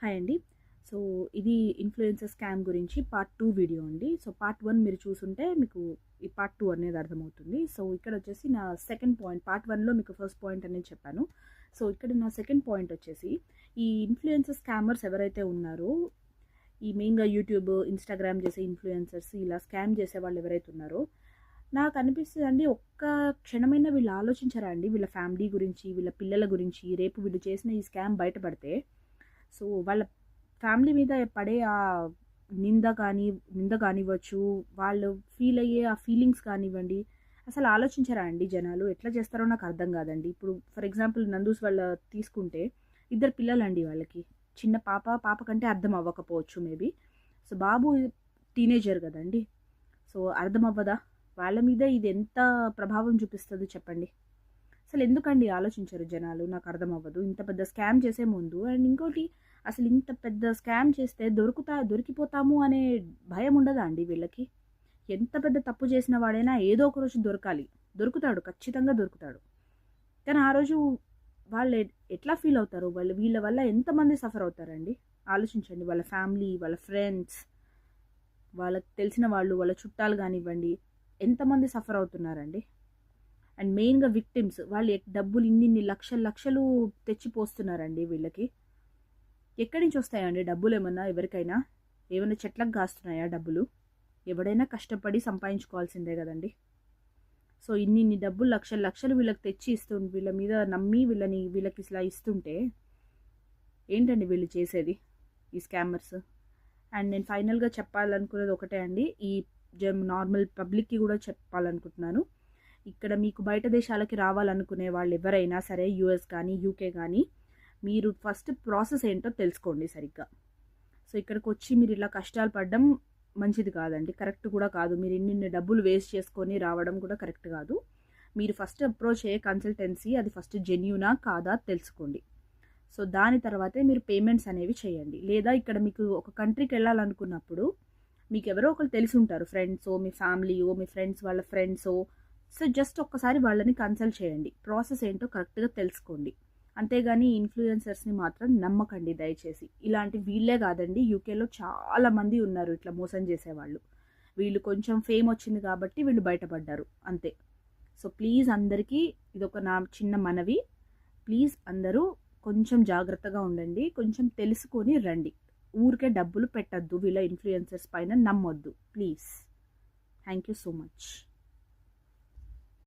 Hi అండి. So, ఇది influencer scam గురించి పార్ట్ 2 వీడియో అండి. సో, పార్ట్ 1 మీరు చూసుంటే మీకు ఈ పార్ట్ 2 అనేది అర్థమవుతుంది. సో, ఇక్కడొచ్చేసి నా సెకండ్ పాయింట్ పార్ట్ 1లో మీకు ఫస్ట్ పాయింట్ అనేది చెప్పాను. సో, ఇక్కడ నా సెకండ్ పాయింట్ వచ్చేసి ఈ ఇన్‌ఫ్లుయెన్సర్ స్కామర్స్ ఎవరైతే ఉన్నారో, ఈ మెయిన్‌గా యూట్యూబ్, ఇన్‌స్టాగ్రామ్ చేసే ఇన్‌ఫ్లుయెన్సర్స్ ఇలా స్కామ్ చేసేవాళ్ళు ఎవరైతే ఉన్నారో, నాకనిపిస్తదండి ఒక్క క్షణమైనా వీళ్ళు ఆలోచించరా అండి? వీళ్ళ ఫ్యామిలీ గురించి, వీళ్ళ పిల్లల గురించి, రేపు వీళ్ళు చేసిన ఈ స్కామ్ బయటపడితే సో, వాళ్ళ ఫ్యామిలీ మీద పడే ఆ నింద కానివ్వచ్చు, వాళ్ళు ఫీల్ అయ్యే ఆ ఫీలింగ్స్ కానివ్వండి, అసలు ఆలోచించరా అండి జనాలు? ఎట్లా చేస్తారో నాకు అర్థం కాదండి. ఇప్పుడు ఫర్ ఎగ్జాంపుల్ నందూస్ వాళ్ళ తీసుకుంటే, ఇద్దరు పిల్లలండి వాళ్ళకి. చిన్న పాప కంటే అర్థం అవ్వకపోవచ్చు మేబీ. సో, బాబు టీనేజర్ కదండీ! సో, అర్థం అవ్వదా? వాళ్ళ మీద ఇది ఎంత ప్రభావం చూపిస్తదో చెప్పండి. అసలు ఎందుకండి ఆలోచించరు జనాలు? నాకు అర్థం అవ్వదు. ఇంత పెద్ద స్కామ్ చేసే ముందు అండ్ ఇంకోటి అసలు ఇంత పెద్ద స్కామ్ చేస్తే దొరికిపోతాము అనే భయం ఉండదా అండి వీళ్ళకి? ఎంత పెద్ద తప్పు చేసిన వాడైనా ఏదో ఒక రోజు దొరకాలి. దొరుకుతాడు. ఖచ్చితంగా దొరుకుతాడు. కానీ ఆ రోజు వాళ్ళు ఎట్లా ఫీల్ అవుతారు? వీళ్ళ వల్ల ఎంతమంది సఫర్ అవుతారండి? ఆలోచించండి. వాళ్ళ ఫ్యామిలీ, వాళ్ళ ఫ్రెండ్స్, వాళ్ళకి తెలిసిన వాళ్ళు, వాళ్ళ చుట్టాలు గానివ్వండి, ఎంతమంది సఫర్ అవుతున్నారండి? అండ్ మెయిన్‌గా విక్టిమ్స్ వాళ్ళు డబ్బులు ఇన్నిన్ని లక్షలు తెచ్చి పోస్తున్నారండి వీళ్ళకి. ఎక్కడి నుంచి వస్తాయండి డబ్బులేమన్నా ఎవరికైనా? ఏమన్నా చెట్లకు కాస్తున్నాయా డబ్బులు? ఎవడైనా కష్టపడి సంపాదించుకోవాల్సిందే గదండీ! సో, ఇన్నిన్ని డబ్బులు లక్షలు వీళ్ళకి తెచ్చి వీళ్ళ మీద నమ్మి వీళ్ళకి ఇట్లా ఇస్తుంటే ఏంటండి వీళ్ళు చేసేది? ఈ స్కామర్స్. అండ్ నేను ఫైనల్‌గా చెప్పాలనుకున్నది ఒకటే అండి. ఈ నార్మల్ పబ్లిక్‌కి గూడా చెప్పాలనుకుంటున్నాను. ఇక్కడ మీకు బయట దేశాలకి రావాలనుకునే వాళ్ళు ఎవరైనా సరే యూఎస్ కానీ, యూకే కానీ మీరు ఫస్ట్ ప్రాసెస్ ఏంటో తెలుసుకోండి సరిగ్గా. సో, ఇక్కడికొచ్చి మీరు ఇలా కష్టాలు పడడం మంచిది కాదండి. కరెక్ట్ కూడా కాదు. మీరు ఇన్నిన్ని డబ్బులు వేస్ట్ చేసుకొని రావడం కూడా కరెక్ట్ కాదు. మీరు ఫస్ట్ అప్రోచ్ అయ్యే కన్సల్టెన్సీ అది ఫస్ట్ జెన్యూనా కాదా తెలుసుకోండి. సో, దాని తర్వాతే మీరు పేమెంట్స్ అనేవి చేయండి. లేదా ఇక్కడ మీకు ఒక కంట్రీకి వెళ్ళాలనుకున్నప్పుడు మీకు ఎవరో ఒకరు తెలిసి ఉంటారు. ఫ్రెండ్సో, మీ ఫ్యామిలీయో, మీ ఫ్రెండ్స్ వాళ్ళ ఫ్రెండ్సో. సో, జస్ట్ ఒక్కసారి వాళ్ళని కన్సల్ట్ చేయండి. ప్రాసెస్ ఏంటో కరెక్ట్‌గా తెలుసుకోండి. అంతేగాని ఇన్‌ఫ్లుయెన్సర్స్‌ని మాత్రం నమ్మకండి దయచేసి. ఇలాంటి వీళ్ళే కాదండి యూకేలో చాలా మంది ఉన్నారు ఇట్లా మోసం చేసేవాళ్ళు. వీళ్ళు కొంచెం ఫేమ్ వచ్చింది కాబట్టి వీళ్ళు బయటపడ్డారు అంతే. సో, ప్లీజ్ అందరికీ ఇదొక నా చిన్న మనవి. ప్లీజ్ అందరూ కొంచెం జాగ్రత్తగా ఉండండి. కొంచెం తెలుసుకొని రండి. ఊరికే డబ్బులు పెట్టొద్దు. వీళ్ళ ఇన్‌ఫ్లుయెన్సర్స్ పైన నమ్మొద్దు. Please. Thank you so much.